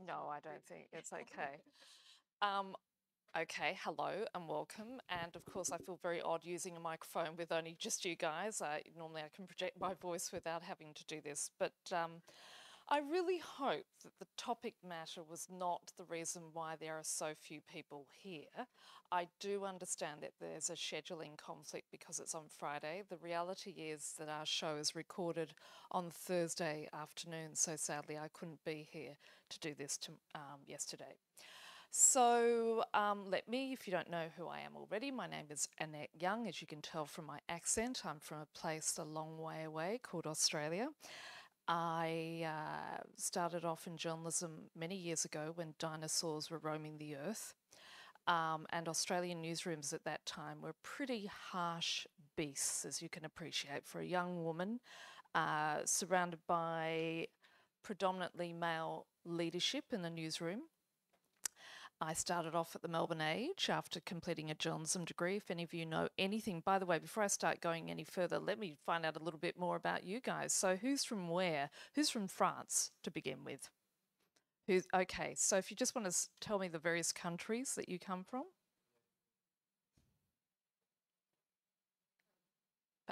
No, I don't think it's okay. Um, okay, hello and welcome. And of course, I feel very odd using a microphone with only just you guys. Normally, I can project my voice without having to do this, but I really hope that the topic matter was not the reason why there are so few people here. I do understand that there's a scheduling conflict because it's on Friday. The reality is that our show is recorded on Thursday afternoon, so sadly I couldn't be here to do this yesterday. So let me, if you don't know who I am already, my name is Annette Young. As you can tell from my accent, I'm from a place a long way away called Australia. I started off in journalism many years ago when dinosaurs were roaming the earth. And Australian newsrooms at that time were pretty harsh beasts, as you can appreciate, for a young woman surrounded by predominantly male leadership in the newsroom. I started off at the Melbourne Age after completing a journalism degree. If any of you know anything, by the way, before I start going any further, let me find out a little bit more about you guys. So who's from where? Who's from France to begin with? Okay, so if you just want to tell me the various countries that you come from.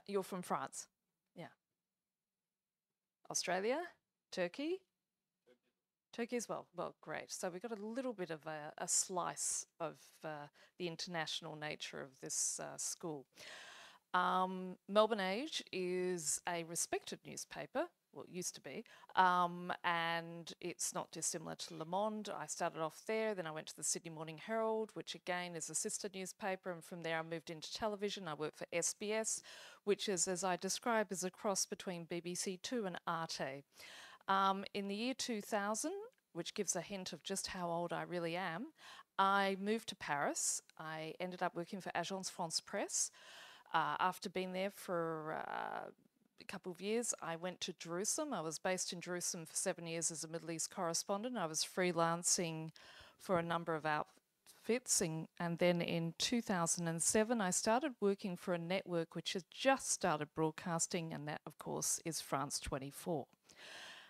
You're from France. Yeah. Australia? Turkey? Turkey as well. Well, great. So we've got a little bit of a slice of the international nature of this school. Melbourne Age is a respected newspaper, well, it used to be, and it's not dissimilar to Le Monde. I started off there, then I went to the Sydney Morning Herald, which again is a sister newspaper, and from there I moved into television. I worked for SBS, which is, as I describe, is a cross between BBC Two and Arte. In the year 2000, which gives a hint of just how old I really am, I moved to Paris. I ended up working for Agence France Presse. After being there for a couple of years, I went to Jerusalem. I was based in Jerusalem for 7 years as a Middle East correspondent. I was freelancing for a number of outfits, and then in 2007, I started working for a network which has just started broadcasting, and that, of course, is France 24.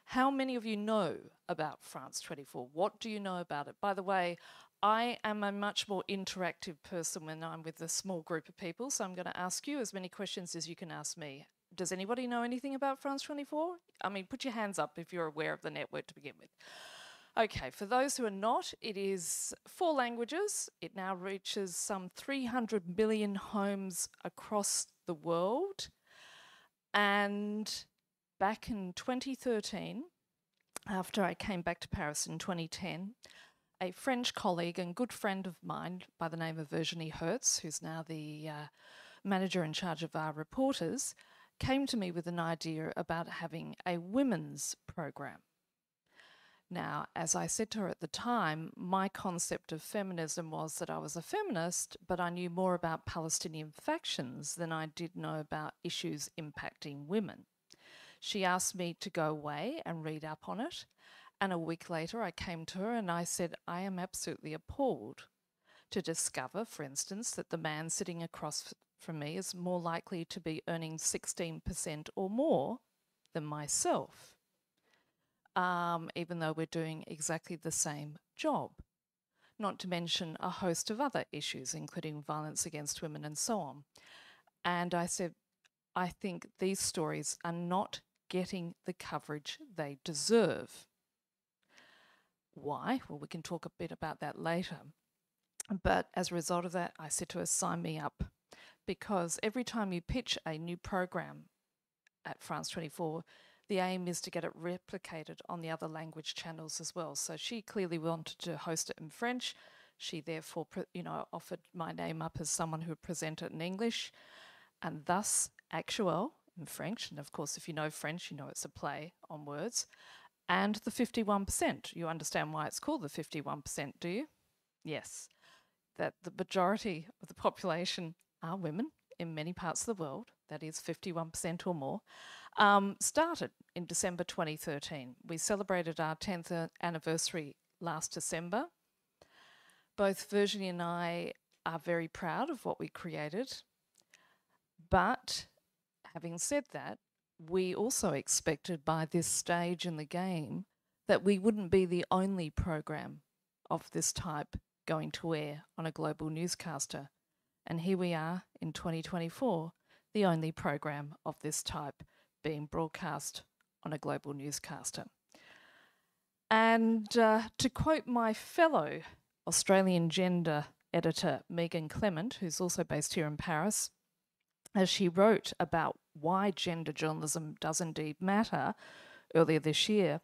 How many of you know about France 24? What do you know about it? By the way, I am a much more interactive person when I'm with a small group of people, so I'm going to ask you as many questions as you can ask me. Does anybody know anything about France 24? I mean, put your hands up if you're aware of the network to begin with. Okay, for those who are not, it is 4 languages. It now reaches some 300 million homes across the world. And back in 2013, after I came back to Paris in 2010, a French colleague and good friend of mine by the name of Virginie Hertz, who's now the manager in charge of our reporters, came to me with an idea about having a women's program. Now, as I said to her at the time, my concept of feminism was that I was a feminist, but I knew more about Palestinian factions than I did know about issues impacting women. She asked me to go away and read up on it. And a week later, I came to her and I said, I am absolutely appalled to discover, for instance, that the man sitting across from me is more likely to be earning 16% or more than myself, even though we're doing exactly the same job. Not to mention a host of other issues, including violence against women and so on. And I said, I think these stories are not getting the coverage they deserve. Why? Well, we can talk a bit about that later. But as a result of that, I said to her, sign me up. Because every time you pitch a new program at France 24, the aim is to get it replicated on the other language channels as well. So she clearly wanted to host it in French. She therefore, offered my name up as someone who would present it in English. And thus, Actuel in French, and of course, if you know French, you know it's a play on words, and the 51%. You understand why it's called the 51%, do you? Yes, that the majority of the population are women in many parts of the world, that is 51% or more, started in December 2013. We celebrated our 10th anniversary last December. Both Virginie and I are very proud of what we created. But having said that, we also expected by this stage in the game that we wouldn't be the only program of this type going to air on a global newscaster. And here we are in 2024, the only program of this type being broadcast on a global newscaster. And to quote my fellow Australian gender editor, Megan Clement, who's also based here in Paris, as she wrote about why gender journalism does indeed matter earlier this year,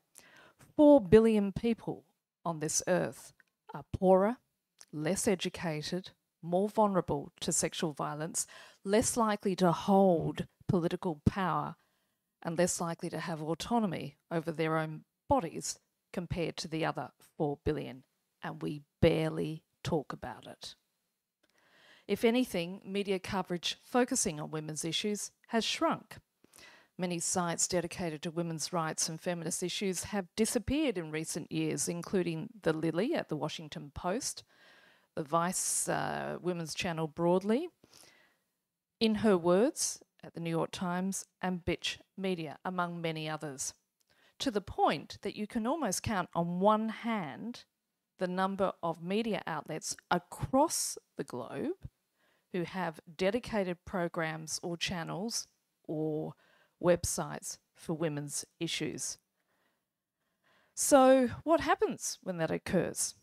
4 billion people on this earth are poorer, less educated, more vulnerable to sexual violence, less likely to hold political power, and less likely to have autonomy over their own bodies compared to the other 4 billion. And we barely talk about it. If anything, media coverage focusing on women's issues has shrunk. Many sites dedicated to women's rights and feminist issues have disappeared in recent years, including The Lily at the Washington Post, the Vice Women's Channel broadly, In Her Words at the New York Times, and Bitch Media, among many others, to the point that you can almost count on one hand the number of media outlets across the globe who have dedicated programs or channels or websites for women's issues. So what happens when that occurs?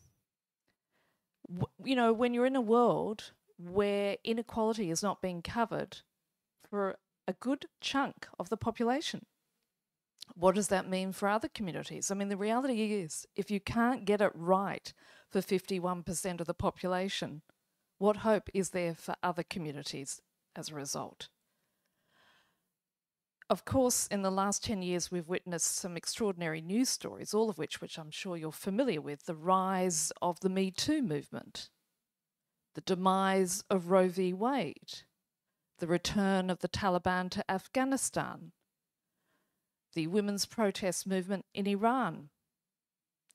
You know, when you're in a world where inequality is not being covered for a good chunk of the population, what does that mean for other communities? I mean, the reality is, if you can't get it right for 51% of the population, what hope is there for other communities as a result? Of course, in the last 10 years, we've witnessed some extraordinary news stories, all of which I'm sure you're familiar with. The rise of the Me Too movement, the demise of Roe v. Wade, the return of the Taliban to Afghanistan, the women's protest movement in Iran,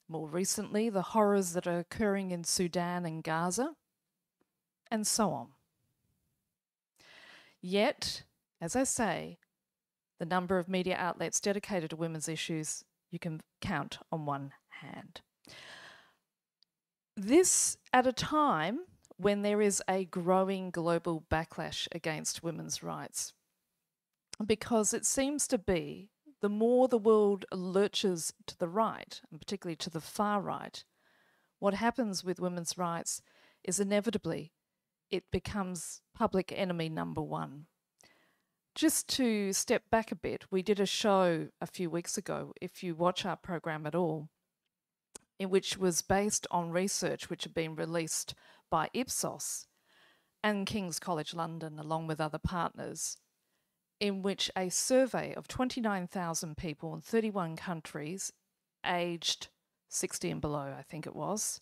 more recently, the horrors that are occurring in Sudan and Gaza, and so on. Yet, as I say, the number of media outlets dedicated to women's issues, you can count on one hand. This at a time when there is a growing global backlash against women's rights, because it seems to be the more the world lurches to the right, and particularly to the far right, what happens with women's rights is inevitably it becomes public enemy number one. Just to step back a bit, we did a show a few weeks ago, if you watch our program at all, in which was based on research which had been released by Ipsos and King's College London, along with other partners, in which a survey of 29,000 people in 31 countries, aged 60 and below, I think it was,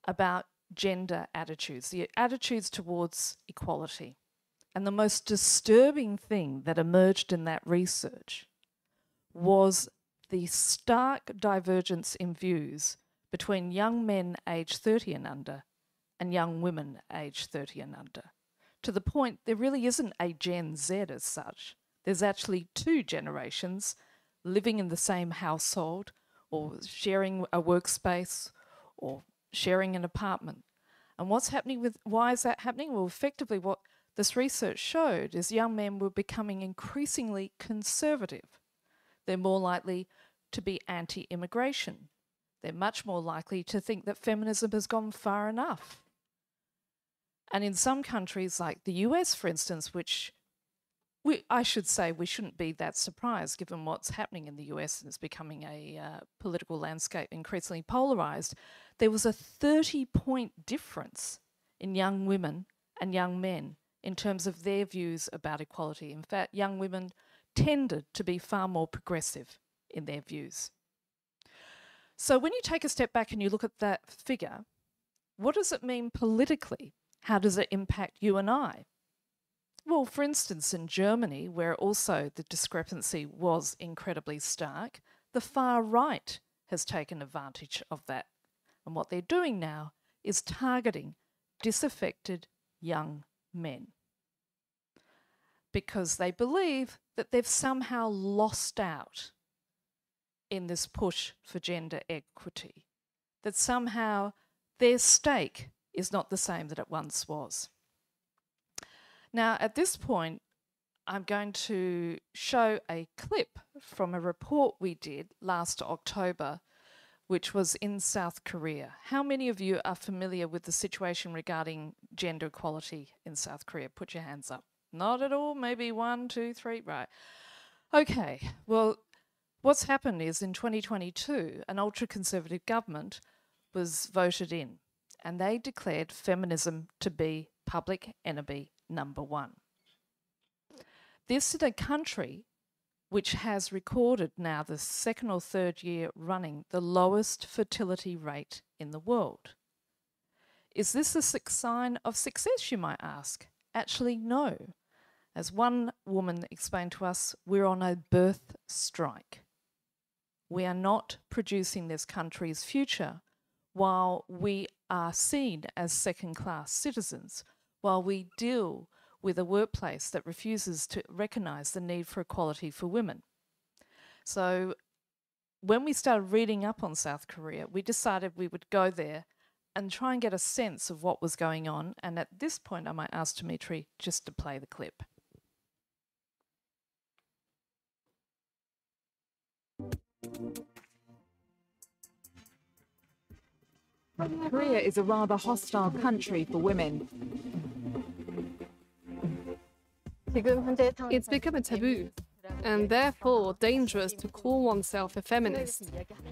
about gender attitudes, the attitudes towards equality. And the most disturbing thing that emerged in that research was the stark divergence in views between young men aged 30 and under and young women aged 30 and under, to the point there really isn't a Gen Z as such. There's actually two generations living in the same household or sharing a workspace or sharing an apartment. And what's happening with, why is that happening? Well, effectively what this research showed is young men were becoming increasingly conservative. They're more likely to be anti-immigration. They're much more likely to think that feminism has gone far enough. And in some countries like the US, for instance, which I should say we shouldn't be that surprised given what's happening in the US and it's becoming a political landscape increasingly polarised, there was a 30-point difference in young women and young men in terms of their views about equality. In fact, young women tended to be far more progressive in their views. So when you take a step back and you look at that figure, what does it mean politically? How does it impact you and I? Well, for instance, in Germany, where also the discrepancy was incredibly stark, the far right has taken advantage of that. And what they're doing now is targeting disaffected young men because they believe that they've somehow lost out in this push for gender equity, that somehow their stake is not the same that it once was. Now, at this point, I'm going to show a clip from a report we did last October, which was in South Korea. How many of you are familiar with the situation regarding gender equality in South Korea? Put your hands up. Not at all, maybe 1, 2, 3, right. Okay, well, what's happened is in 2022, an ultra-conservative government was voted in, and they declared feminism to be public enemy number 1. This in a country which has recorded now the 2nd or 3rd year running the lowest fertility rate in the world. Is this a sign of success, you might ask? Actually, no. As one woman explained to us, we're on a birth strike. We are not producing this country's future while we are seen as second-class citizens, while we deal with a workplace that refuses to recognise the need for equality for women. So when we started reading up on South Korea, we decided we would go there and try and get a sense of what was going on. And at this point, I might ask Dimitri just to play the clip. Korea is a rather hostile country for women. It's become a taboo, and therefore dangerous to call oneself a feminist,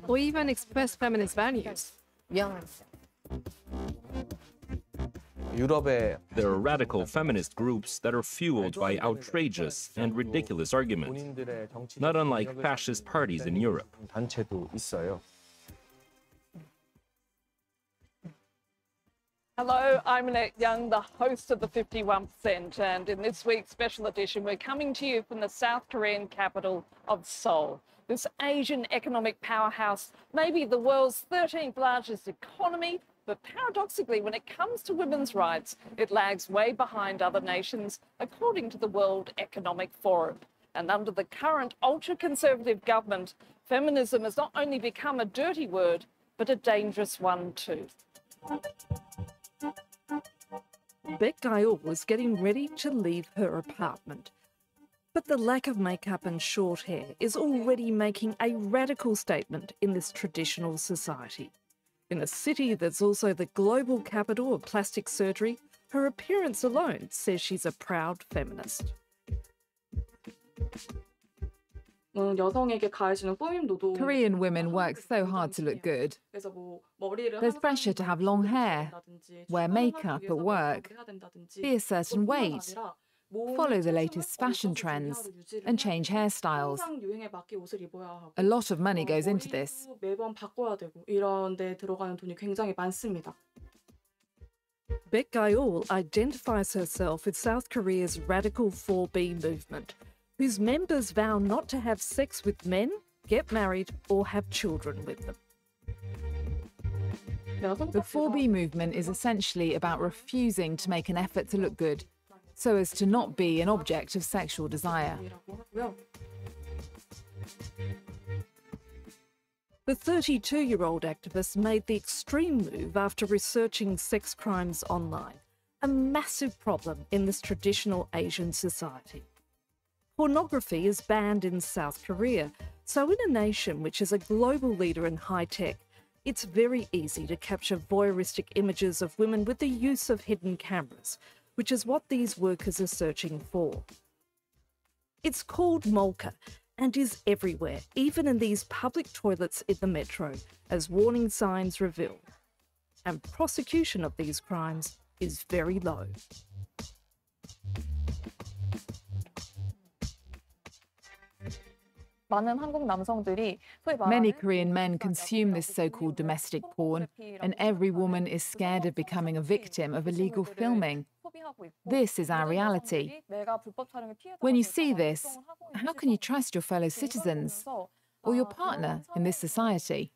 or even express feminist values. There are radical feminist groups that are fueled by outrageous and ridiculous arguments, not unlike fascist parties in Europe. Hello, I'm Annette Young, the host of the 51%, and in this week's special edition, we're coming to you from the South Korean capital of Seoul. This Asian economic powerhouse may be the world's 13th largest economy, but paradoxically, when it comes to women's rights, it lags way behind other nations, according to the World Economic Forum. And under the current ultra-conservative government, feminism has not only become a dirty word, but a dangerous one too. Baek Gyeol was getting ready to leave her apartment. But the lack of makeup and short hair is already making a radical statement in this traditional society. In a city that's also the global capital of plastic surgery, her appearance alone says she's a proud feminist. Korean women work so hard to look good. There's pressure to have long hair, wear makeup at work, be a certain weight, follow the latest fashion trends, and change hairstyles. A lot of money goes into this. Baek Gyeol identifies herself with South Korea's radical 4B movement, whose members vow not to have sex with men, get married, or have children with them. The 4B movement is essentially about refusing to make an effort to look good, so as to not be an object of sexual desire. The 32-year-old activist made the extreme move after researching sex crimes online, a massive problem in this traditional Asian society. Pornography is banned in South Korea, so in a nation which is a global leader in high-tech, it's very easy to capture voyeuristic images of women with the use of hidden cameras, which is what these workers are searching for. It's called molka and is everywhere, even in these public toilets in the metro, as warning signs reveal. And prosecution of these crimes is very low. Many Korean men consume this so-called domestic porn, and every woman is scared of becoming a victim of illegal filming. This is our reality. When you see this, how can you trust your fellow citizens or your partner in this society?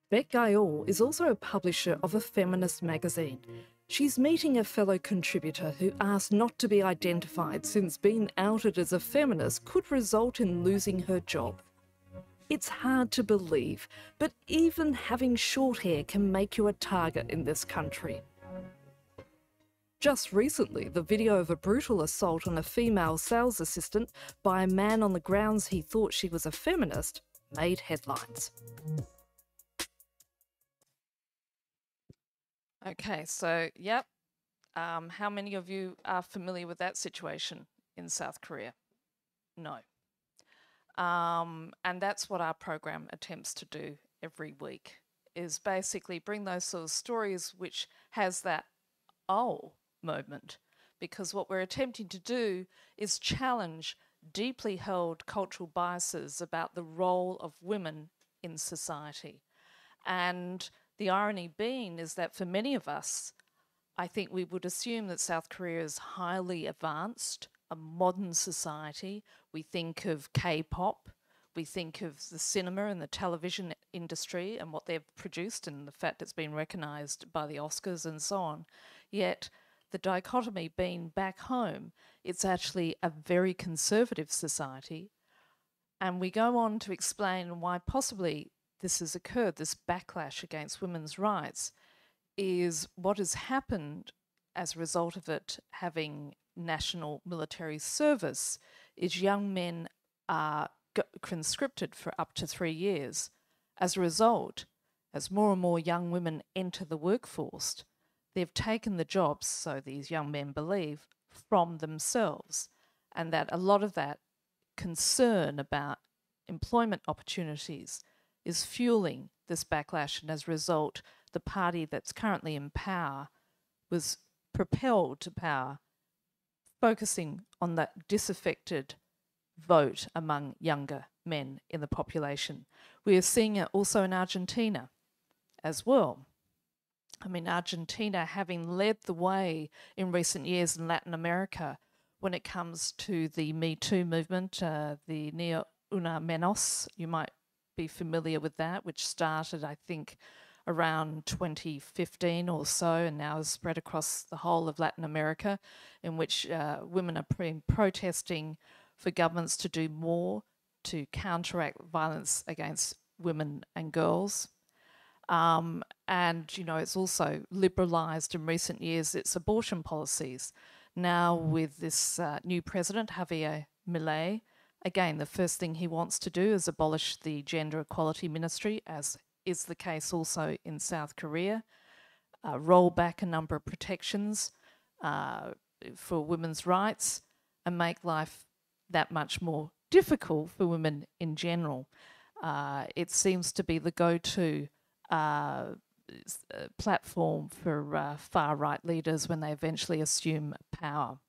Baek Gyeol is also a publisher of a feminist magazine, She's meeting a fellow contributor who asked not to be identified since being outed as a feminist could result in losing her job. It's hard to believe, but even having short hair can make you a target in this country. Just recently, the video of a brutal assault on a female sales assistant by a man on the grounds he thought she was a feminist made headlines. Okay, so, yep. How many of you are familiar with that situation in South Korea? No. And that's what our program attempts to do every week, is basically bring those sort of stories which has that oh moment, because what we're attempting to do is challenge deeply held cultural biases about the role of women in society. And the irony being is that for many of us, I think we would assume that South Korea is highly advanced, a modern society. We think of K-pop, we think of the cinema and the television industry and what they've produced and the fact it's been recognised by the Oscars and so on. Yet the dichotomy being back home, it's actually a very conservative society. And we go on to explain why possibly this has occurred, this backlash against women's rights, is what has happened as a result of it having national military service is young men are conscripted for up to 3 years. As a result, as more and more young women enter the workforce, they've taken the jobs, so these young men believe, from themselves, and that a lot of that concern about employment opportunities is fueling this backlash, and as a result, the party that's currently in power was propelled to power, focusing on that disaffected vote among younger men in the population. We are seeing it also in Argentina as well. I mean, Argentina having led the way in recent years in Latin America when it comes to the Me Too movement, the Ni Una Menos, you might be familiar with that, which started, I think, around 2015 or so, and now has spread across the whole of Latin America, in which women are protesting for governments to do more to counteract violence against women and girls. And, you know, it's also liberalised in recent years its abortion policies. Now with this new president, Javier Milei, again, the first thing he wants to do is abolish the Gender Equality Ministry, as is the case also in South Korea, roll back a number of protections for women's rights, and make life that much more difficult for women in general. It seems to be the go-to platform for far-right leaders when they eventually assume power.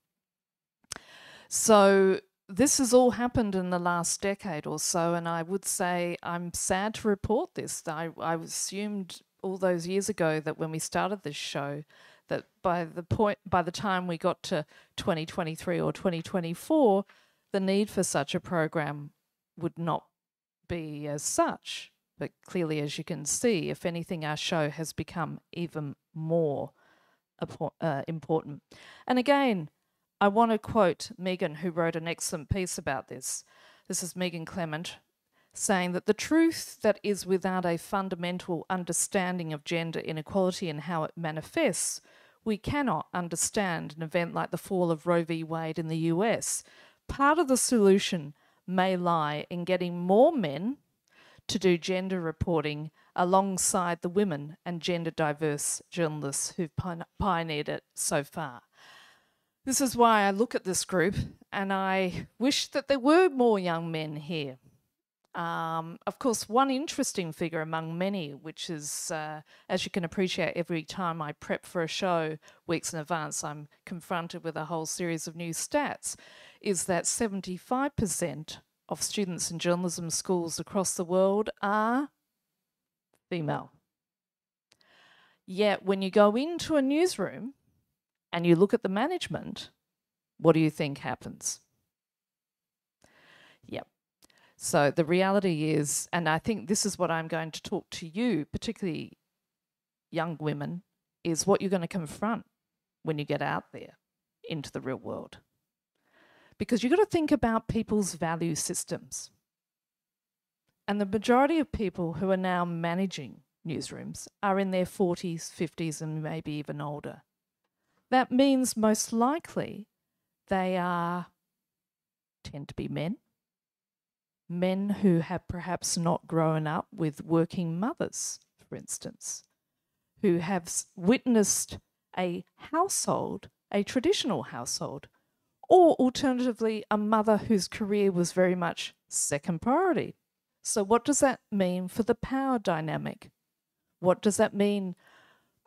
So this has all happened in the last decade or so, and I would say I'm sad to report this. I assumed all those years ago that when we started this show, that by the time we got to 2023 or 2024, the need for such a program would not be as such. But clearly, as you can see, if anything, our show has become even more important. And again, I want to quote Megan, who wrote an excellent piece about this. This is Megan Clement, saying that the truth that is without a fundamental understanding of gender inequality and how it manifests, we cannot understand an event like the fall of Roe v. Wade in the US. Part of the solution may lie in getting more men to do gender reporting alongside the women and gender diverse journalists who've pioneered it so far. This is why I look at this group and I wish that there were more young men here. Of course, one interesting figure among many, which is, as you can appreciate, every time I prep for a show weeks in advance, I'm confronted with a whole series of new stats, is that 75% of students in journalism schools across the world are female. Yet when you go into a newsroom and you look at the management, what do you think happens? Yep. So the reality is, and I think this is what I'm going to talk to you, particularly young women, is what you're going to confront when you get out there into the real world. Because you've got to think about people's value systems. And the majority of people who are now managing newsrooms are in their 40s, 50s, and maybe even older. That means most likely they tend to be men who have perhaps not grown up with working mothers, for instance, who have witnessed a household, a traditional household, or alternatively, a mother whose career was very much second priority. So what does that mean for the power dynamic? What does that mean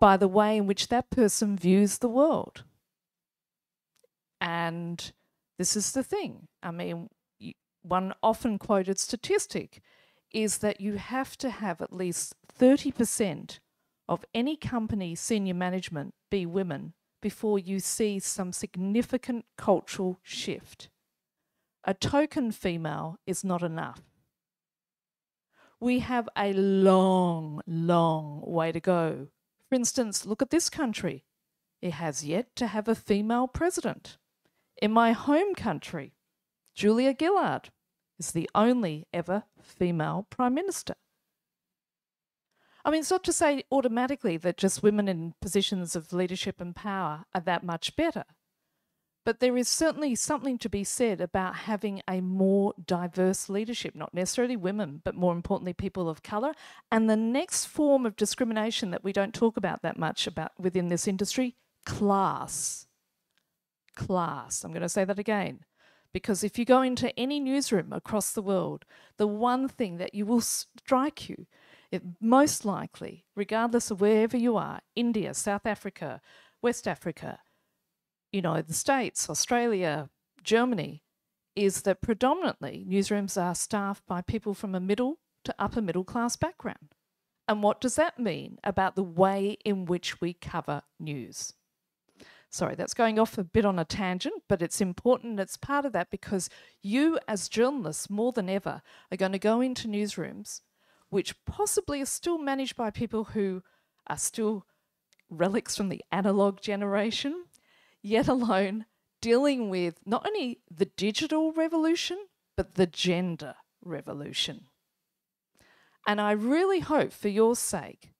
by the way in which that person views the world? And this is the thing. I mean, one often quoted statistic is that you have to have at least 30% of any company senior management be women before you see some significant cultural shift. A token female is not enough. We have a long, long way to go. For instance, look at this country. It has yet to have a female president. In my home country, Julia Gillard is the only ever female prime minister. I mean, it's not to say automatically that just women in positions of leadership and power are that much better, but there is certainly something to be said about having a more diverse leadership, not necessarily women, but more importantly, people of colour. And the next form of discrimination that we don't talk about that much about within this industry, class. Class. I'm going to say that again. Because if you go into any newsroom across the world, the one thing that you will strike you, it most likely, regardless of wherever you are, India, South Africa, West Africa, the States, Australia, Germany, is that predominantly newsrooms are staffed by people from a middle to upper middle class background. And what does that mean about the way in which we cover news? Sorry, that's going off a bit on a tangent, but it's important. It's part of that because you as journalists, more than ever, are going to go into newsrooms which possibly are still managed by people who are still relics from the analog generation, yet alone dealing with not only the digital revolution, but the gender revolution. And I really hope for your sake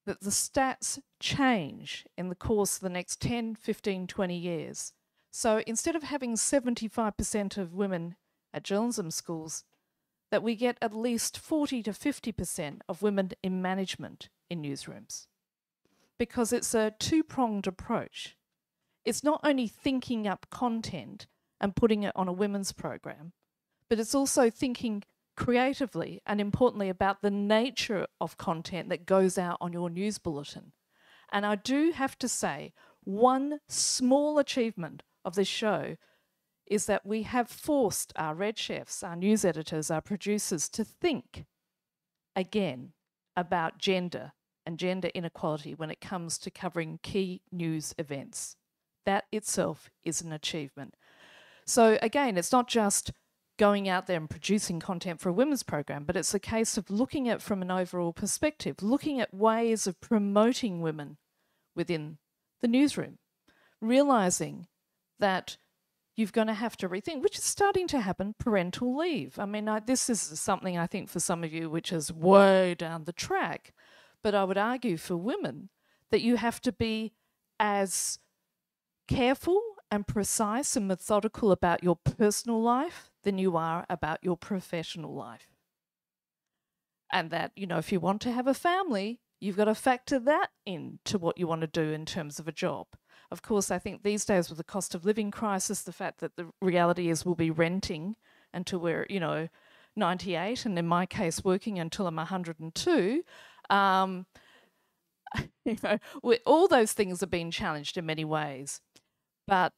that the stats change in the course of the next 10, 15, 20 years. So instead of having 75% of women at journalism schools, that we get at least 40 to 50% of women in management in newsrooms. Because it's a two-pronged approach. It's not only thinking up content and putting it on a women's program, but it's also thinking creatively and importantly about the nature of content that goes out on your news bulletin. And I do have to say, one small achievement of this show is that we have forced our red chefs, our news editors, our producers to think again about gender and gender inequality when it comes to covering key news events. That itself is an achievement. So again, it's not just going out there and producing content for a women's program, but it's a case of looking at it from an overall perspective, looking at ways of promoting women within the newsroom, realising that you're going to have to rethink, which is starting to happen, parental leave. I mean, this is something I think for some of you which is way down the track, but I would argue for women that you have to be as careful and precise and methodical about your personal life than you are about your professional life. And that, if you want to have a family, you've got to factor that into what you want to do in terms of a job. Of course, I think these days with the cost of living crisis, the fact that the reality is we'll be renting until we're, 98, and in my case, working until I'm 102, all those things have been challenged in many ways. But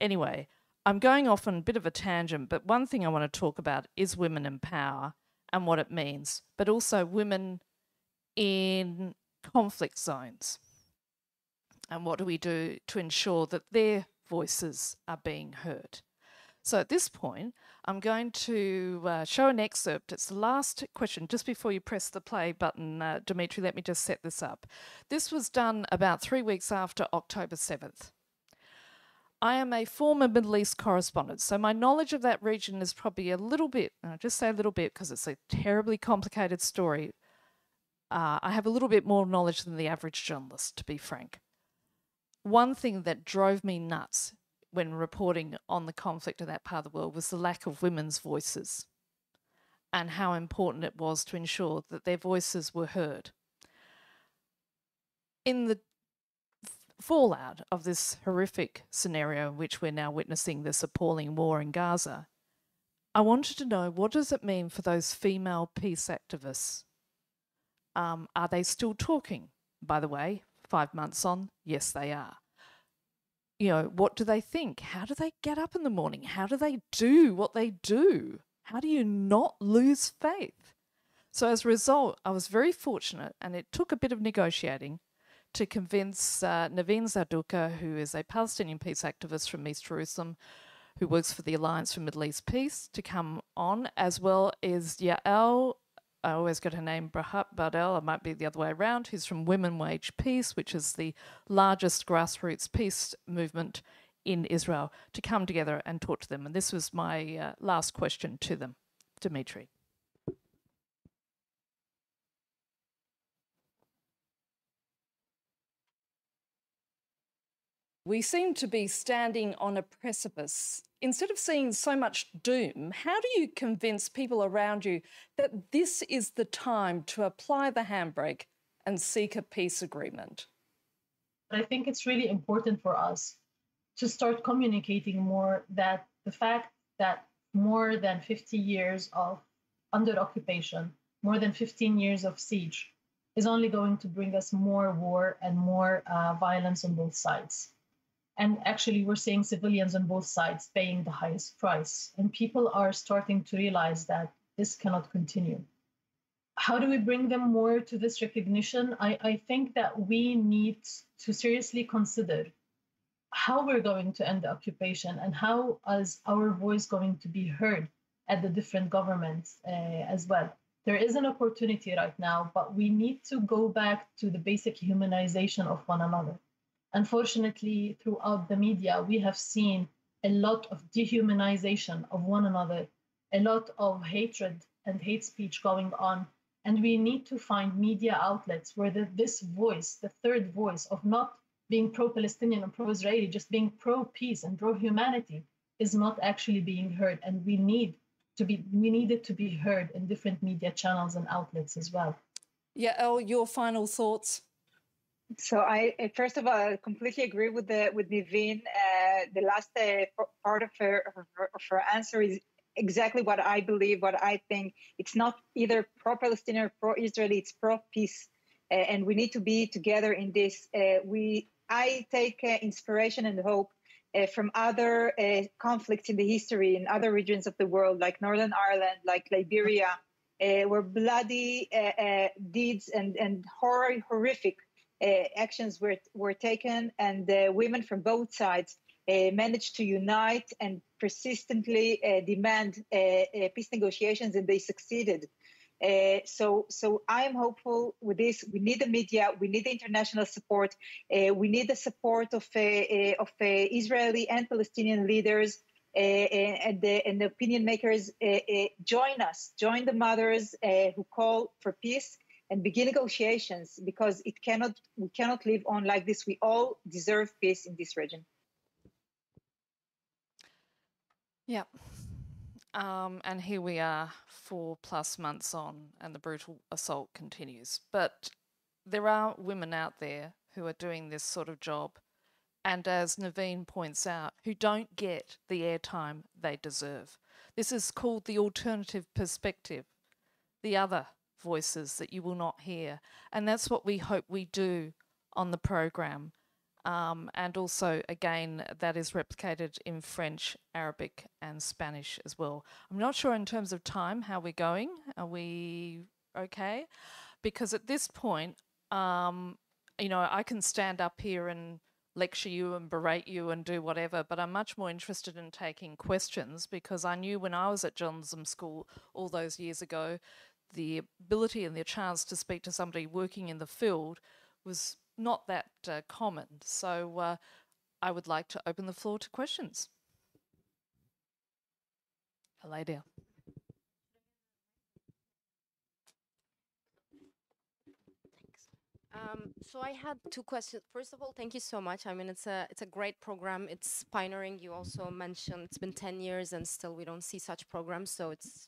anyway, I'm going off on a bit of a tangent, but one thing I want to talk about is women in power and what it means, but also women in conflict zones. And what do we do to ensure that their voices are being heard? So at this point, I'm going to show an excerpt. It's the last question. Just before you press the play button, Dimitri, let me just set this up. This was done about 3 weeks after October 7th. I am a former Middle East correspondent, so my knowledge of that region is probably a little bit, and I just say a little bit because it's a terribly complicated story. I have a little bit more knowledge than the average journalist, to be frank. One thing that drove me nuts when reporting on the conflict in that part of the world was the lack of women's voices and how important it was to ensure that their voices were heard. In the fallout of this horrific scenario in which we're now witnessing this appalling war in Gaza, I wanted to know, what does it mean for those female peace activists? Are they still talking? By the way, 5 months on, yes, they are. You know, what do they think? How do they get up in the morning? How do they do what they do? How do you not lose faith? So as a result, I was very fortunate, and it took a bit of negotiating to convince Naveen Zarduka, who is a Palestinian peace activist from East Jerusalem, who works for the Alliance for Middle East Peace, to come on, as well as Yael, I always get her name, Brahat Bardel, it might be the other way around, who's from Women Wage Peace, which is the largest grassroots peace movement in Israel, to come together and talk to them. And this was my last question to them. Dimitri. We seem to be standing on a precipice. Instead of seeing so much doom, how do you convince people around you that this is the time to apply the handbrake and seek a peace agreement? I think it's really important for us to start communicating more that the fact that more than 50 years of under occupation, more than 15 years of siege, is only going to bring us more war and more violence on both sides. And actually, we're seeing civilians on both sides paying the highest price. And people are starting to realize that this cannot continue. How do we bring them more to this recognition? I think that we need to seriously consider how we're going to end the occupation and how is our voice going to be heard at the different governments as well. There is an opportunity right now, but we need to go back to the basic humanization of one another. Unfortunately, throughout the media, we have seen a lot of dehumanization of one another, a lot of hatred and hate speech going on. And we need to find media outlets where this voice, the third voice of not being pro-Palestinian and pro-Israeli, just being pro-peace and pro-humanity, is not actually being heard. And we need it to be heard in different media channels and outlets as well. Yeah, Elle, your final thoughts? So I, first of all, I completely agree with Naveen. The last part of her answer is exactly what I believe, what I think. It's not either pro-Palestinian or pro-Israeli, it's pro-peace. And we need to be together in this. I take inspiration and hope from other conflicts in the history in other regions of the world, like Northern Ireland, like Liberia, where bloody deeds and horrific actions were taken, and women from both sides managed to unite and persistently demand peace negotiations, and they succeeded. So I am hopeful with this. We need the media, we need the international support, we need the support of Israeli and Palestinian leaders and the opinion makers. Join us, join the mothers who call for peace and begin negotiations, because we cannot live on like this. We all deserve peace in this region. Yeah. And here we are 4+ months on, and the brutal assault continues. But there are women out there who are doing this sort of job, and as Naveen points out, who don't get the airtime they deserve. This is called the alternative perspective, the other voices that you will not hear. And that's what we hope we do on the program. And also, again, that is replicated in French, Arabic and Spanish as well. I'm not sure in terms of time how we're going. Are we okay? Because at this point, you know, I can stand up here and lecture you and berate you and do whatever, but I'm much more interested in taking questions, because I knew when I was at journalism school all those years ago, the ability and the chance to speak to somebody working in the field was not that common. So I would like to open the floor to questions. Aleida. So I had two questions. First of all, thank you so much. I mean, it's a great program. It's pioneering. You also mentioned it's been 10 years and still we don't see such programs. So it's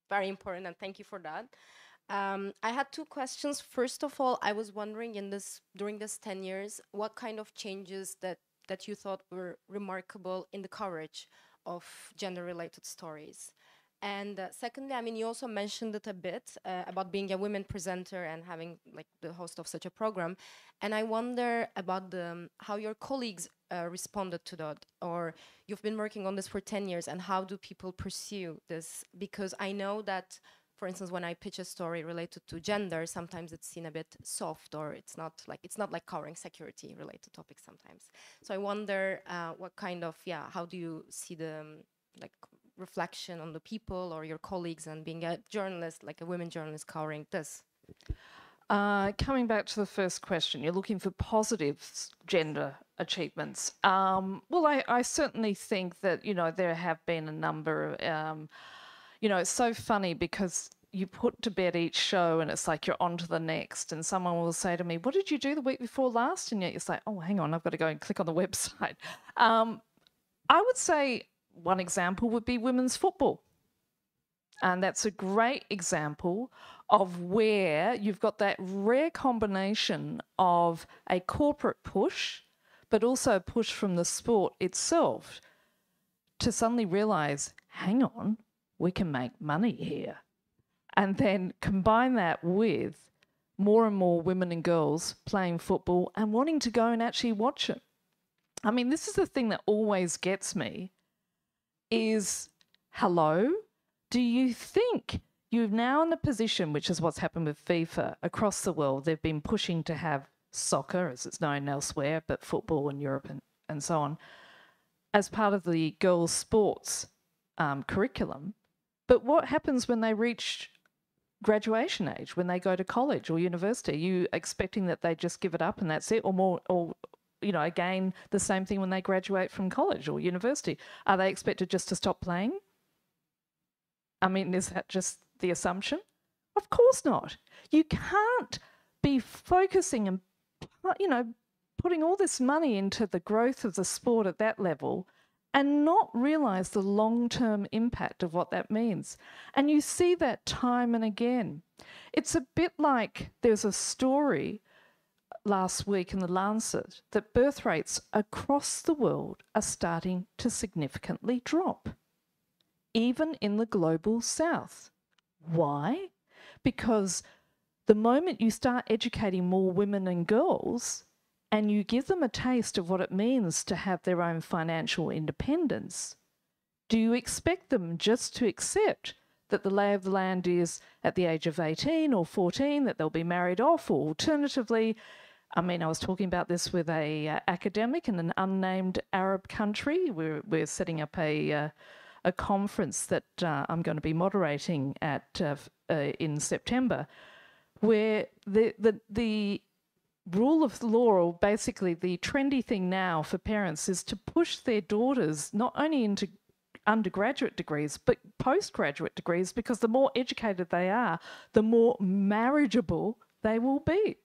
very important, and thank you for that. I had two questions. First of all, I was wondering during this 10 years, what kind of changes that you thought were remarkable in the coverage of gender-related stories. And secondly, I mean, you also mentioned it a bit about being a women presenter and having like the host of such a program. And I wonder about how your colleagues responded to that, or you've been working on this for 10 years, and how do people pursue this? Because I know that, for instance, when I pitch a story related to gender, sometimes it's seen a bit soft, or it's not like covering security related topics sometimes. So I wonder what kind of, how do you see the like reflection on the people or your colleagues and being a journalist, like a women journalist covering this? Coming back to the first question, you're looking for positive gender achievements. Well, I certainly think that, there have been a number. It's so funny because you put to bed each show and it's like you're on to the next, and someone will say to me, what did you do the week before last? And yet it's like, oh, hang on, I've got to go and click on the website. I would say one example would be women's football. And that's a great example of where you've got that rare combination of a corporate push, but also a push from the sport itself to suddenly realise, hang on, we can make money here. And then combine that with more and more women and girls playing football and wanting to go and actually watch it. I mean, this is the thing that always gets me is, hello, do you think you're now in a position, which is what's happened with FIFA across the world, they've been pushing to have soccer, as it's known elsewhere, but football in Europe and so on, as part of the girls' sports curriculum. But what happens when they reach graduation age, when they go to college or university? Are you expecting that they just give it up and that's it? Or more, or again, the same thing when they graduate from college or university. Are they expected just to stop playing? I mean, is that just the assumption? Of course not. You can't be focusing and, putting all this money into the growth of the sport at that level and not realise the long-term impact of what that means. And you see that time and again. It's a bit like there's a story last week in the Lancet that birth rates across the world are starting to significantly drop, even in the global south. Why? Because the moment you start educating more women and girls and you give them a taste of what it means to have their own financial independence, do you expect them just to accept that the lay of the land is at the age of 18 or 14, that they'll be married off, or alternatively, I mean, I was talking about this with a academic in an unnamed Arab country. We're setting up a conference that I'm going to be moderating at in September, where the rule of law, or basically the trendy thing now for parents, is to push their daughters not only into undergraduate degrees but postgraduate degrees, because the more educated they are, the more marriageable they will be.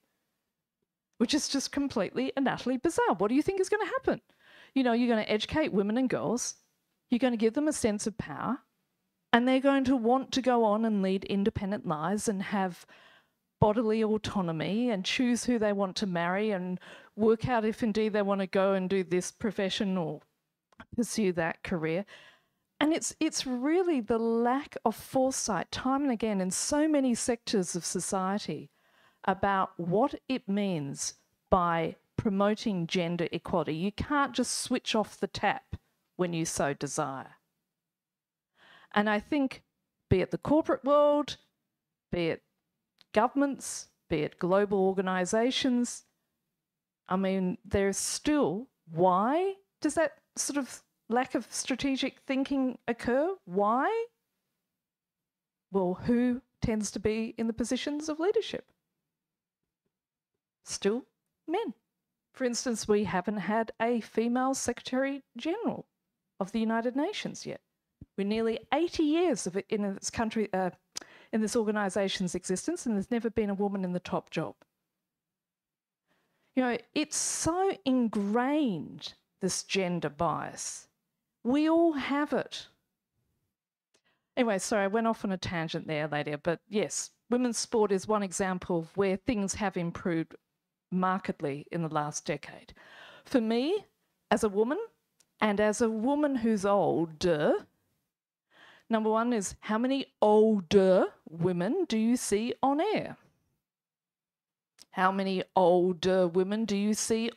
Which is just completely and utterly bizarre. What do you think is going to happen? You're going to educate women and girls, you're going to give them a sense of power, and they're going to want to go on and lead independent lives and have bodily autonomy and choose who they want to marry and work out if indeed they want to go and do this profession or pursue that career. And it's really the lack of foresight, time and again, in so many sectors of society about what it means by promoting gender equality. You can't just switch off the tap when you so desire. And I think, be it the corporate world, be it governments, be it global organisations, I mean, there's still Why does that sort of lack of strategic thinking occur? Why? Well, who tends to be in the positions of leadership? Still men. For instance, we haven't had a female Secretary General of the United Nations yet. We're nearly 80 years of it in this country, in this organisation's existence, and there's never been a woman in the top job. You know, it's so ingrained, this gender bias. We all have it. Anyway, sorry, I went off on a tangent there later, but yes, women's sport is one example of where things have improved markedly in the last decade. For me, as a woman, and as a woman who's older, number one is, how many older women do you see on air? How many older women do you see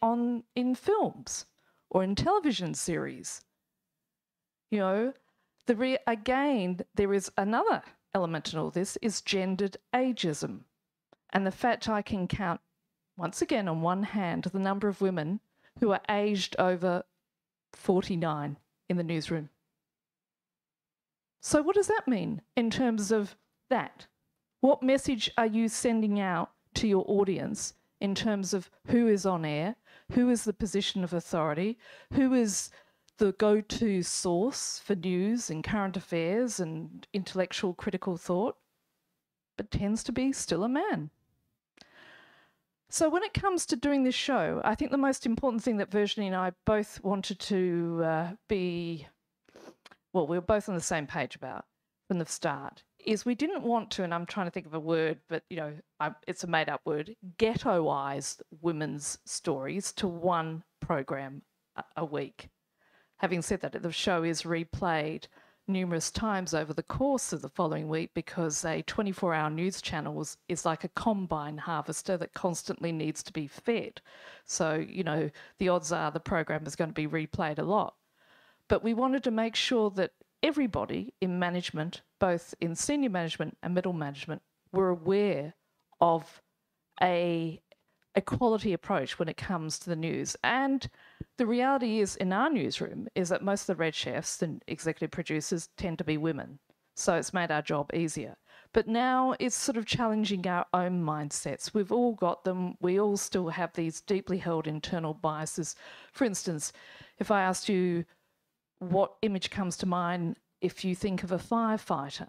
in films or in television series? You know, again, there is another element in all this, is gendered ageism. And the fact I can count, once again, on one hand, the number of women who are aged over 49 in the newsroom. So what does that mean in terms of that? What message are you sending out to your audience in terms of who is on air, who is the position of authority, who is the go-to source for news and current affairs and intellectual critical thought, but tends to be still a man. So when it comes to doing this show, I think the most important thing that Virginie and I both wanted to we were both on the same page about from the start, is we didn't want to, and I'm trying to think of a word, but you know, it's a made-up word, ghettoise women's stories to one program a week. Having said that, the show is replayed numerous times over the course of the following week because a 24-hour news channel is like a combine harvester that constantly needs to be fed. So, you know, the odds are the program is going to be replayed a lot. But we wanted to make sure that everybody in management, both in senior management and middle management, were aware of a quality approach when it comes to the news. And the reality is, in our newsroom, is that most of the red chefs and executive producers tend to be women. So it's made our job easier. But now it's sort of challenging our own mindsets. We've all got them. We all still have these deeply held internal biases. For instance, if I asked you what image comes to mind if you think of a firefighter,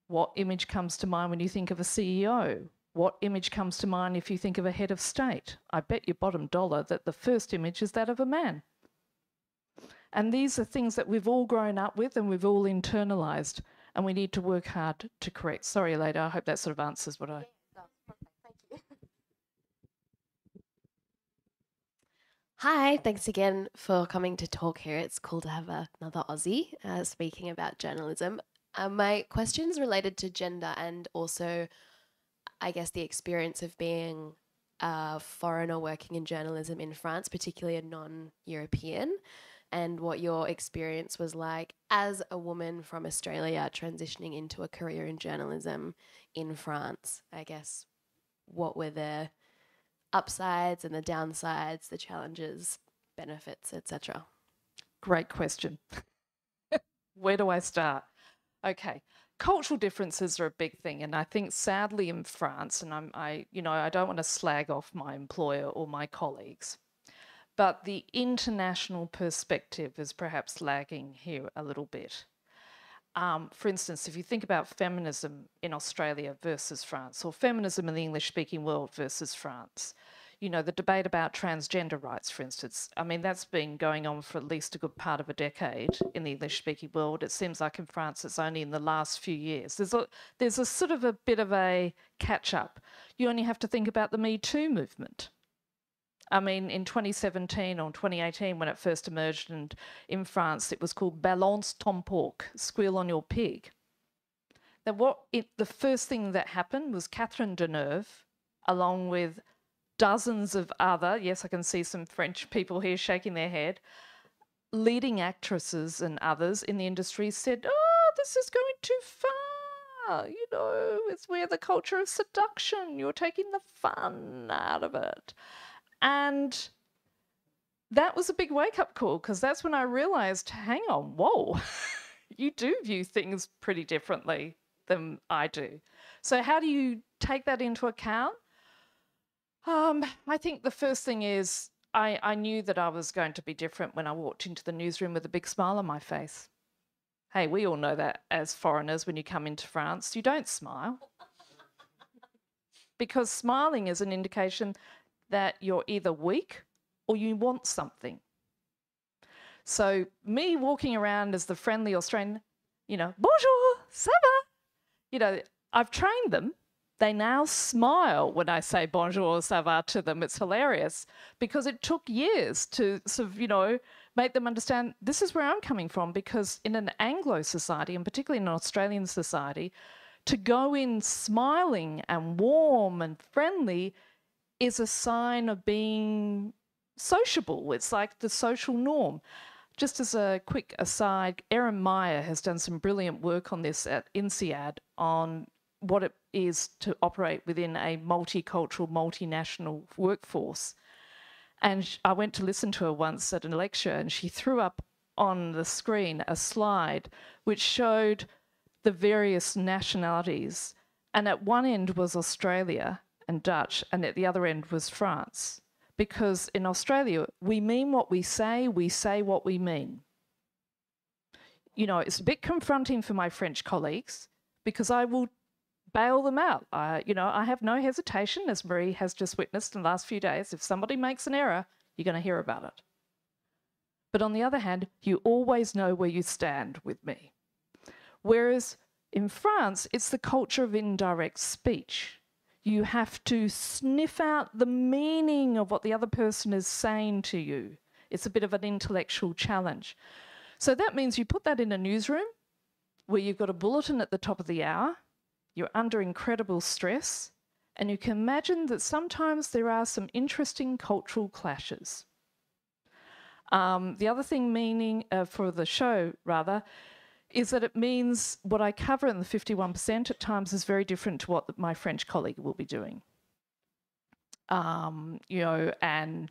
what image comes to mind when you think of a CEO, what image comes to mind if you think of a head of state? I bet your bottom dollar that the first image is that of a man. And these are things that we've all grown up with and we've all internalised, and we need to work hard to correct. Sorry, Leda, I hope that sort of answers what I... Thank you. Hi, thanks again for coming to talk here. It's cool to have another Aussie speaking about journalism. My question's related to gender and also, I guess, the experience of being a foreigner working in journalism in France, particularly a non-European, and what your experience was like as a woman from Australia transitioning into a career in journalism in France. I guess, what were the upsides and the downsides, the challenges, benefits, etc.? Great question. Where do I start? Okay. Cultural differences are a big thing, and I think sadly in France, and I don't want to slag off my employer or my colleagues, but the international perspective is perhaps lagging here a little bit. For instance, if you think about feminism in Australia versus France, or feminism in the English-speaking world versus France, you know, the debate about transgender rights, for instance, I mean, that's been going on for at least a good part of a decade in the English-speaking world. It seems like in France it's only in the last few years. There's a sort of a bit of a catch-up. You only have to think about the Me Too movement. I mean, in 2017 or 2018, when it first emerged, and in France, it was called Balance ton porc, squeal on your pig. Now, the first thing that happened was Catherine Deneuve, along with dozens of other, yes, I can see some French people here shaking their head, leading actresses and others in the industry said, oh, this is going too far. You know, it's where the culture of seduction, you're taking the fun out of it. And that was a big wake-up call, because that's when I realized, hang on, whoa, you do view things pretty differently than I do. So how do you take that into account? I think the first thing is I knew that I was going to be different when I walked into the newsroom with a big smile on my face. Hey, we all know that as foreigners, when you come into France, you don't smile. Because smiling is an indication that you're either weak or you want something. So me walking around as the friendly Australian, bonjour, ça va? I've trained them. They now smile when I say bonjour, ça va to them. It's hilarious, because it took years to sort of, make them understand this is where I'm coming from, because in an Anglo society, and particularly in an Australian society, to go in smiling and warm and friendly is a sign of being sociable. It's like the social norm. Just as a quick aside, Erin Meyer has done some brilliant work on this at INSEAD on what it is to operate within a multicultural, multinational workforce. And I went to listen to her once at a lecture, and she threw up on the screen a slide which showed the various nationalities. And at one end was Australia and Dutch, and at the other end was France. Because in Australia, we mean what we say what we mean. It's a bit confronting for my French colleagues, because I will bail them out. I have no hesitation, as Marie has just witnessed in the last few days. If somebody makes an error, you're going to hear about it. But on the other hand, you always know where you stand with me. Whereas in France, it's the culture of indirect speech. You have to sniff out the meaning of what the other person is saying to you. It's a bit of an intellectual challenge. So that means you put that in a newsroom where you've got a bulletin at the top of the hour, you're under incredible stress, and you can imagine that sometimes there are some interesting cultural clashes. The other thing meaning for the show, rather, is that it means what I cover in the 51% at times is very different to what my French colleague will be doing. And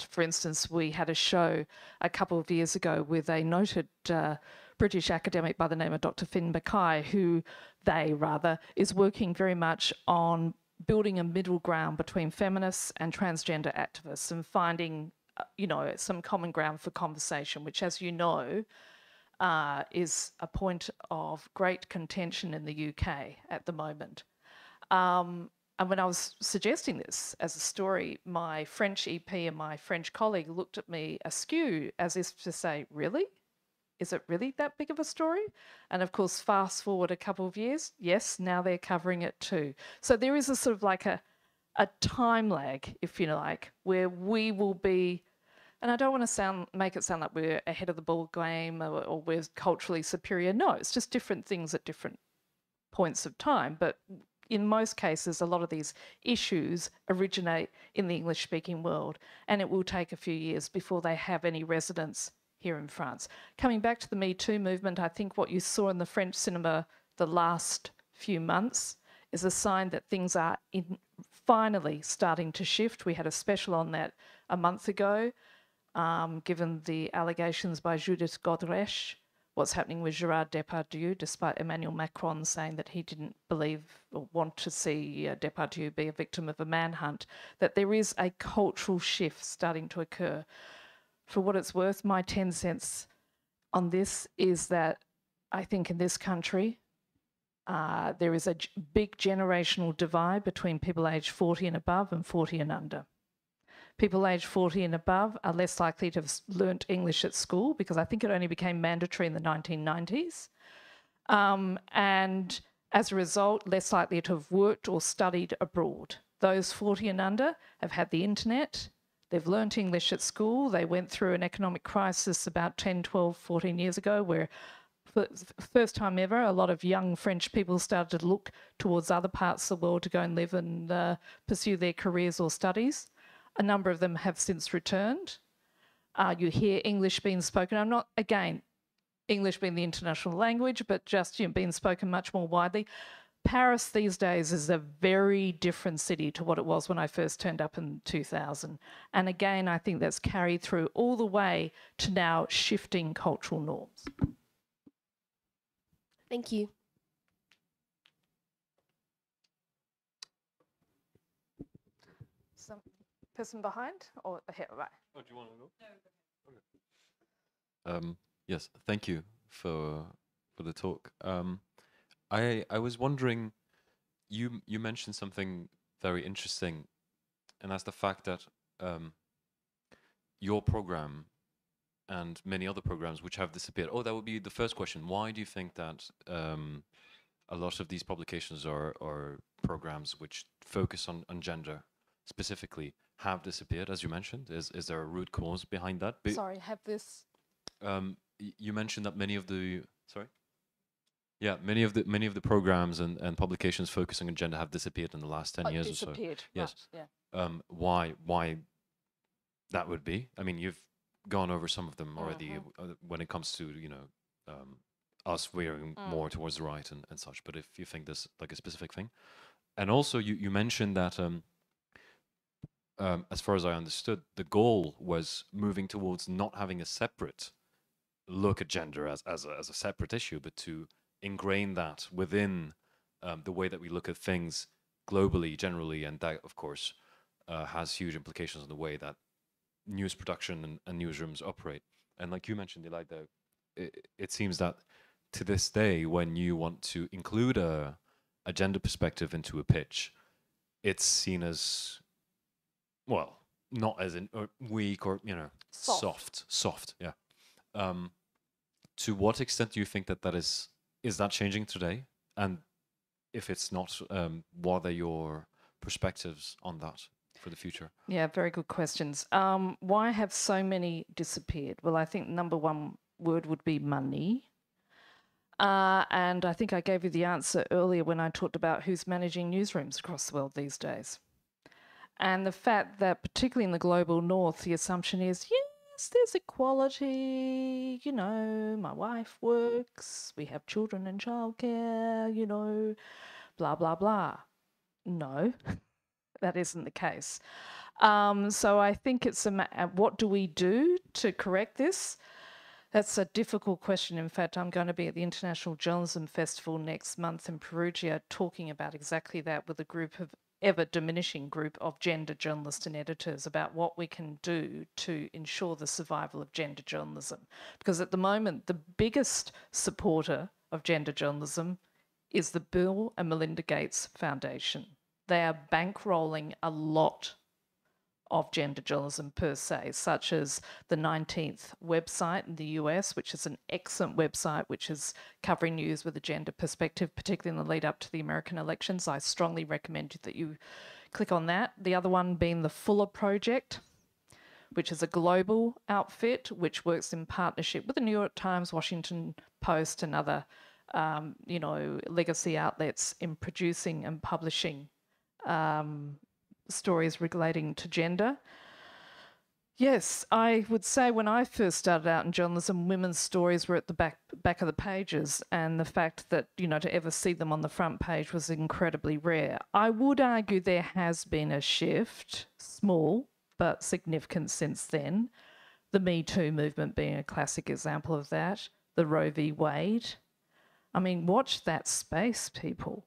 for instance, we had a show a couple of years ago with a noted British academic by the name of Dr. Finn Mackay, who is working very much on building a middle ground between feminists and transgender activists and finding, some common ground for conversation, which, as you know, is a point of great contention in the UK at the moment. And when I was suggesting this as a story, my French EP and my French colleague looked at me askew, as if to say, really? Is it really that big of a story? And of course, fast forward a couple of years, yes, now they're covering it too. So there is a sort of like a time lag, if you like, where we will be, and I don't want to make it sound like we're ahead of the ball game or we're culturally superior. No, it's just different things at different points of time. But in most cases, a lot of these issues originate in the English-speaking world, and it will take a few years before they have any resonance here in France. Coming back to the Me Too movement, I think what you saw in the French cinema the last few months is a sign that things are finally starting to shift. We had a special on that a month ago, given the allegations by Judith Godrèche, what's happening with Gérard Depardieu, despite Emmanuel Macron saying that he didn't believe or want to see Depardieu be a victim of a manhunt, that there is a cultural shift starting to occur. For what it's worth, my 10 cents on this is that I think in this country, there is a big generational divide between people aged 40 and above and 40 and under. People aged 40 and above are less likely to have learnt English at school, because I think it only became mandatory in the 1990s. And as a result, less likely to have worked or studied abroad. Those 40 and under have had the internet, they've learnt English at school, they went through an economic crisis about 10, 12, 14 years ago where for the first time ever, a lot of young French people started to look towards other parts of the world to go and live and pursue their careers or studies. A number of them have since returned. You hear English being spoken. I'm not, again, English being the international language, but just being spoken much more widely. Paris these days is a very different city to what it was when I first turned up in 2000. And again, I think that's carried through all the way to now shifting cultural norms. Thank you. Some person behind or here, right? Oh, do you want to go? No. Okay. Yes, thank you for the talk. I was wondering, you mentioned something very interesting, and that's the fact that your program and many other programs which have disappeared. Oh, that would be the first question. Why do you think that a lot of these publications or programs which focus on gender specifically have disappeared, as you mentioned? Is there a root cause behind that? Sorry, have this. You mentioned that many of the many of the programs and publications focusing on gender have disappeared in the last 10 years or so. Disappeared. Yes. Right, yeah. Why that would be? I mean, you've gone over some of them already when it comes to us veering more towards the right and such. But if you think there's like a specific thing, and also you mentioned that as far as I understood, the goal was moving towards not having a separate look at gender as a separate issue, but to ingrain that within the way that we look at things globally, generally, and that, of course, has huge implications on the way that news production and newsrooms operate. And like you mentioned, Elida, it seems that to this day, when you want to include a gender perspective into a pitch, it's seen as, well, not as in weak or, soft, yeah. To what extent do you think that is that changing today? And if it's not, what are your perspectives on that for the future? Yeah, very good questions. Why have so many disappeared? Well, I think number one word would be money. And I think I gave you the answer earlier when I talked about who's managing newsrooms across the world these days. And the fact that, particularly in the global north, the assumption is, yes, there's equality, my wife works, we have children in childcare, blah, blah, blah. No, that isn't the case. So I think it's what do we do to correct this? That's a difficult question. In fact, I'm going to be at the International Journalism Festival next month in Perugia talking about exactly that with a group of ever-diminishing group of gender journalists and editors about what we can do to ensure the survival of gender journalism. Because at the moment, the biggest supporter of gender journalism is the Bill and Melinda Gates Foundation. They are bankrolling a lot of gender journalism per se, such as the 19th website in the US, which is an excellent website, which is covering news with a gender perspective, particularly in the lead up to the American elections. I strongly recommend that you click on that. The other one being the Fuller Project, which is a global outfit, which works in partnership with the New York Times, Washington Post, and other, legacy outlets in producing and publishing stories relating to gender. Yes, I would say when I first started out in journalism, women's stories were at the back of the pages, and the fact that, to ever see them on the front page was incredibly rare. I would argue there has been a shift, small but significant since then. The Me Too movement being a classic example of that, the Roe v. Wade. I mean, watch that space, people.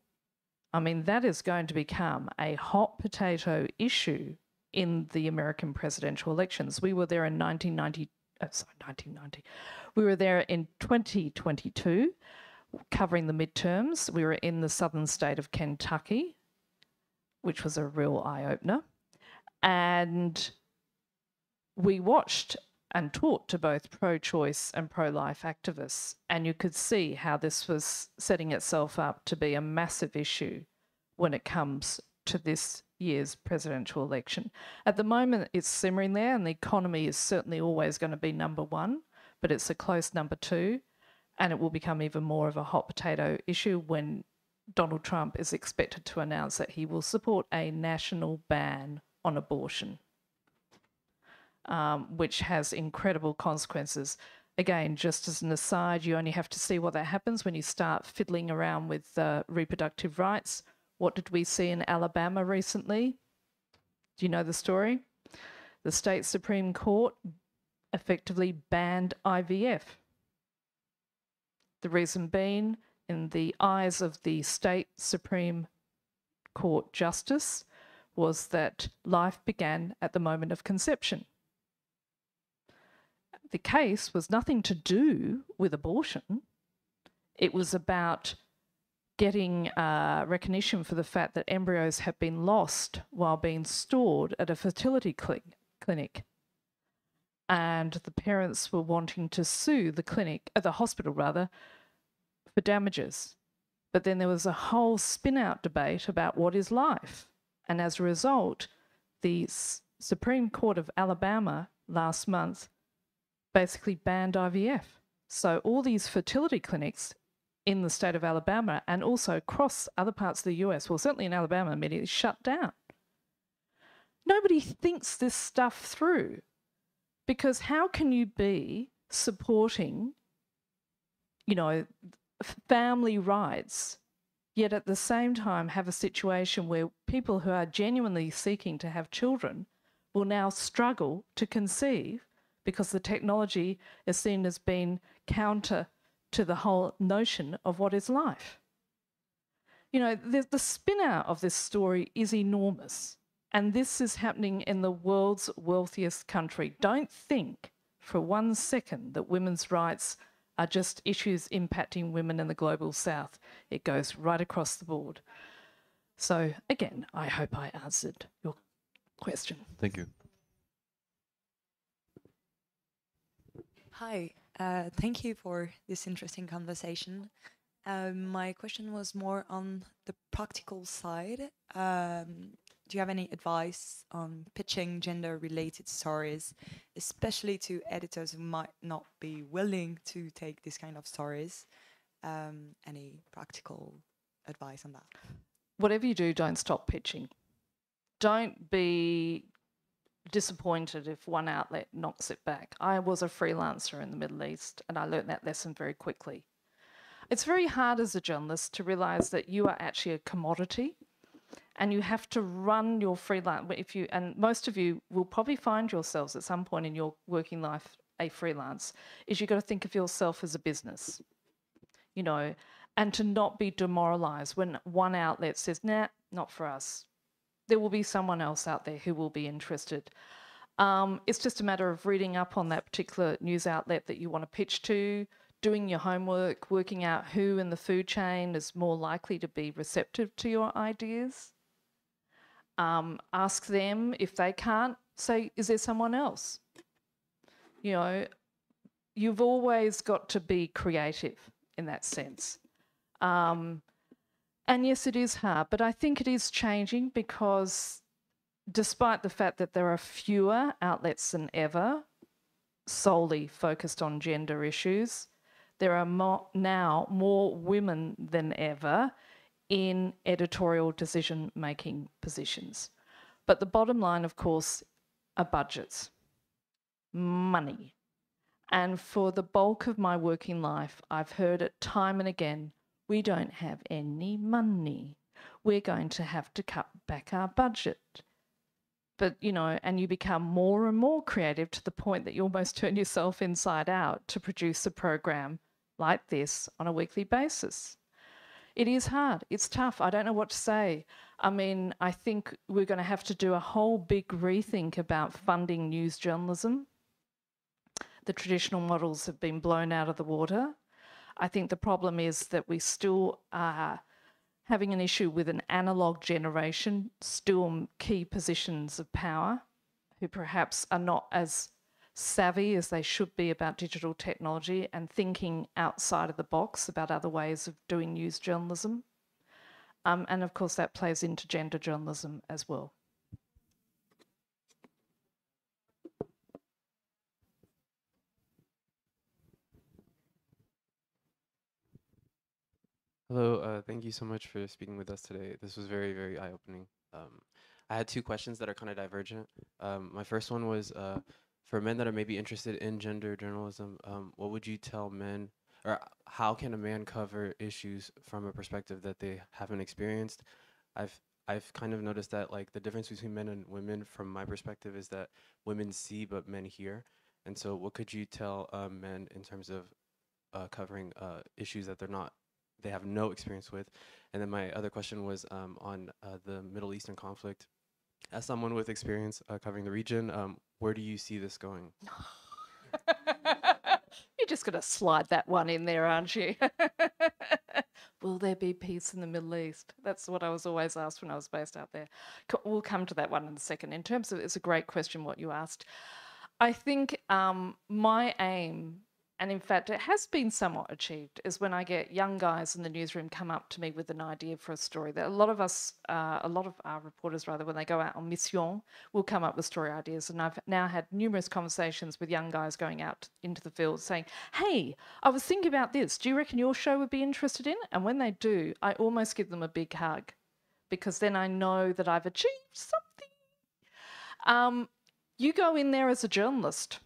I mean, that is going to become a hot potato issue in the American presidential elections. We were there in 1990. We were there in 2022 covering the midterms. We were in the southern state of Kentucky, which was a real eye-opener. And we watched and talked to both pro-choice and pro-life activists, and you could see how this was setting itself up to be a massive issue when it comes to this year's presidential election. At the moment, it's simmering there, and the economy is certainly always going to be number one, but it's a close number two, and it will become even more of a hot potato issue when Donald Trump is expected to announce that he will support a national ban on abortion. Which has incredible consequences. Again, just as an aside, you only have to see what that happens when you start fiddling around with reproductive rights. What did we see in Alabama recently? Do you know the story? The state Supreme Court effectively banned IVF. The reason being, in the eyes of the state Supreme Court justice, was that life began at the moment of conception. The case was nothing to do with abortion. It was about getting recognition for the fact that embryos have been lost while being stored at a fertility clinic. And the parents were wanting to sue the clinic, the hospital rather, for damages. But then there was a whole spin-out debate about what is life. And as a result, the Supreme Court of Alabama last month basically banned IVF. So all these fertility clinics in the state of Alabama and also across other parts of the US, well, certainly in Alabama, immediately shut down. Nobody thinks this stuff through, because how can you be supporting, you know, family rights, yet at the same time have a situation where people who are genuinely seeking to have children will now struggle to conceive because the technology is seen as being counter to the whole notion of what is life? You know, the spin out of this story is enormous. And this is happening in the world's wealthiest country. Don't think for 1 second that women's rights are just issues impacting women in the global south. It goes right across the board. So again, I hope I answered your question. Thank you. Hi, thank you for this interesting conversation. My question was more on the practical side. Do you have any advice on pitching gender-related stories, especially to editors who might not be willing to take this kind of stories? Any practical advice on that? Whatever you do, don't stop pitching. Don't be disappointed if one outlet knocks it back. I was a freelancer in the Middle East and I learned that lesson very quickly. It's very hard as a journalist to realise that you are actually a commodity. And you have to run your freelance. And most of you will probably find yourselves at some point in your working life a freelance. Is you've got to think of yourself as a business, you know, and to not be demoralised when one outlet says, "Nah, not for us." There will be someone else out there who will be interested. It's just a matter of reading up on that particular news outlet that you want to pitch to, doing your homework, working out who in the food chain is more likely to be receptive to your ideas. Ask them if they can't, say, is there someone else? You know, you've always got to be creative in that sense. And yes, it is hard, but I think it is changing because despite the fact that there are fewer outlets than ever solely focused on gender issues, there are now more women than ever in editorial decision-making positions. But the bottom line, of course, are budgets, money. And for the bulk of my working life, I've heard it time and again, we don't have any money. We're going to have to cut back our budget. But, you know, and you become more and more creative to the point that you almost turn yourself inside out to produce a program like this on a weekly basis. It is hard. It's tough. I don't know what to say. I mean, I think we're going to have to do a whole big rethink about funding news journalism. The traditional models have been blown out of the water. I think the problem is that we still are having an issue with an analogue generation, still in key positions of power, who perhaps are not as savvy as they should be about digital technology and thinking outside of the box about other ways of doing news journalism. And of course that plays into gender journalism as well. Hello, thank you so much for speaking with us today. This was very, very eye-opening. I had two questions that are kind of divergent. My first one was, for men that are maybe interested in gender journalism, what would you tell men, or how can a man cover issues from a perspective that they haven't experienced? I've kind of noticed that like the difference between men and women from my perspective is that women see but men hear. And so what could you tell men in terms of covering issues that they have no experience with? And then my other question was on the Middle Eastern conflict. As someone with experience covering the region, where do you see this going? You're just going to slide that one in there, aren't you? Will there be peace in the Middle East? That's what I was always asked when I was based out there. We'll come to that one in a second. In terms of, it's a great question what you asked. I think my aim, and in fact it has been somewhat achieved, is when I get young guys in the newsroom come up to me with an idea for a story. That a lot of our reporters rather, when they go out on mission, will come up with story ideas. And I've now had numerous conversations with young guys going out into the field saying, hey, I was thinking about this. Do you reckon your show would be interested in? And when they do, I almost give them a big hug, because then I know that I've achieved something. You go in there as a journalist.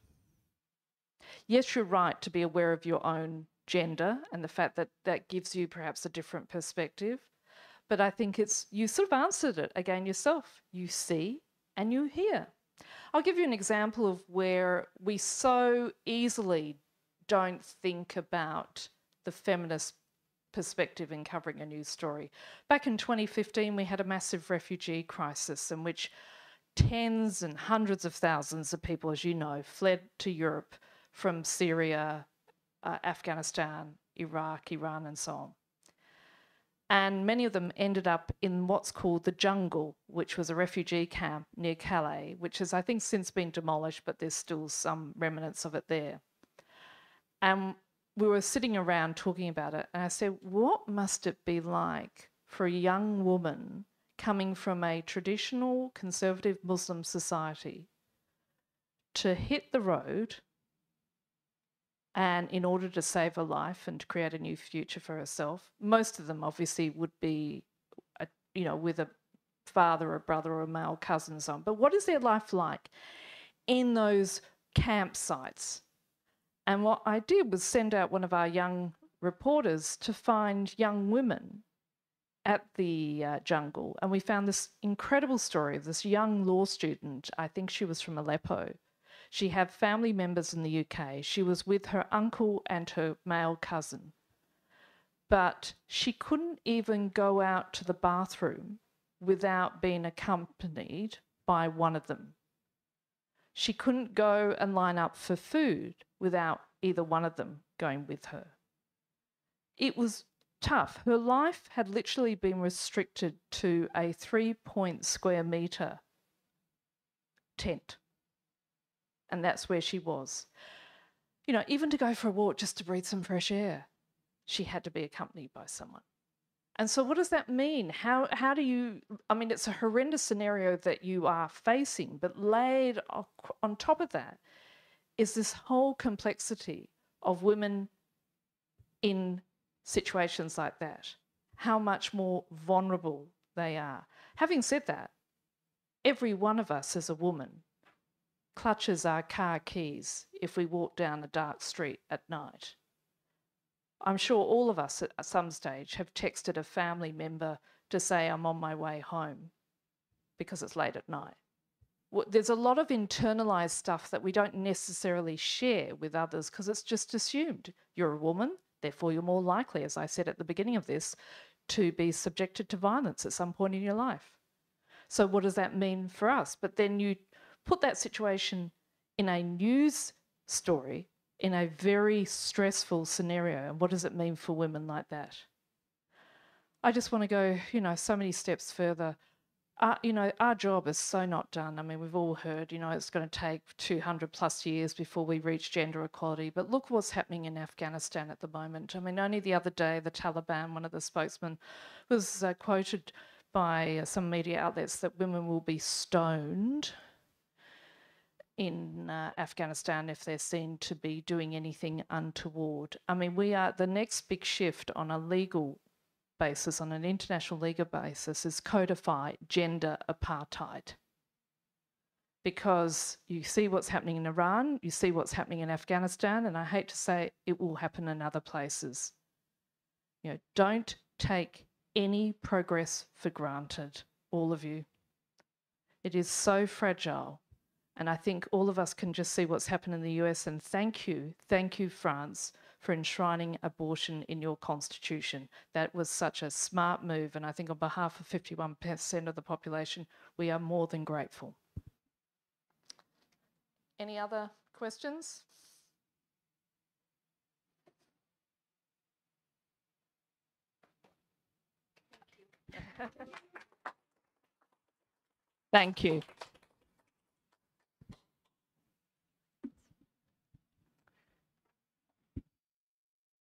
Yes, you're right to be aware of your own gender and the fact that that gives you perhaps a different perspective. But I think you sort of answered it again yourself. You see and you hear. I'll give you an example of where we so easily don't think about the feminist perspective in covering a news story. Back in 2015, we had a massive refugee crisis in which tens and hundreds of thousands of people, as you know, fled to Europe from Syria, Afghanistan, Iraq, Iran, and so on. And many of them ended up in what's called the Jungle, which was a refugee camp near Calais, which has, I think, since been demolished, but there's still some remnants of it there. And we were sitting around talking about it, and I said, what must it be like for a young woman coming from a traditional conservative Muslim society to hit the road, and in order to save her life and to create a new future for herself? Most of them obviously would be, with a father or a brother or a male cousin and so on. But what is their life like in those campsites? And what I did was send out one of our young reporters to find young women at the Jungle, and we found this incredible story of this young law student. I think she was from Aleppo. She had family members in the UK. She was with her uncle and her male cousin, but she couldn't even go out to the bathroom without being accompanied by one of them. She couldn't go and line up for food without either one of them going with her. It was tough. Her life had literally been restricted to a 3-square metre tent. And that's where she was. Even to go for a walk just to breathe some fresh air, she had to be accompanied by someone. And so what does that mean? How do you, it's a horrendous scenario that you are facing, but laid on top of that is this whole complexity of women in situations like that, how much more vulnerable they are. Having said that, every one of us as a woman clutches our car keys if we walk down a dark street at night. I'm sure all of us at some stage have texted a family member to say, I'm on my way home, because it's late at night. There's a lot of internalized stuff that we don't necessarily share with others because it's just assumed. You're a woman, therefore you're more likely, as I said at the beginning of this, to be subjected to violence at some point in your life. So what does that mean for us? But then you put that situation in a news story, in a very stressful scenario, and what does it mean for women like that? I just want to go, so many steps further. Our job is so not done. We've all heard, it's going to take 200 plus years before we reach gender equality. But look what's happening in Afghanistan at the moment. Only the other day, the Taliban, one of the spokesmen, was quoted by some media outlets that women will be stoned in Afghanistan if they're seen to be doing anything untoward. We are the next big shift on a legal basis, on an international legal basis, is codify gender apartheid. because you see what's happening in Iran, you see what's happening in Afghanistan, and I hate to say it will happen in other places. You know, don't take any progress for granted, all of you. It is so fragile. And I think all of us can just see what's happened in the US, and thank you, France, for enshrining abortion in your constitution. That was such a smart move, and I think on behalf of 51% of the population, we are more than grateful. Any other questions? Thank you.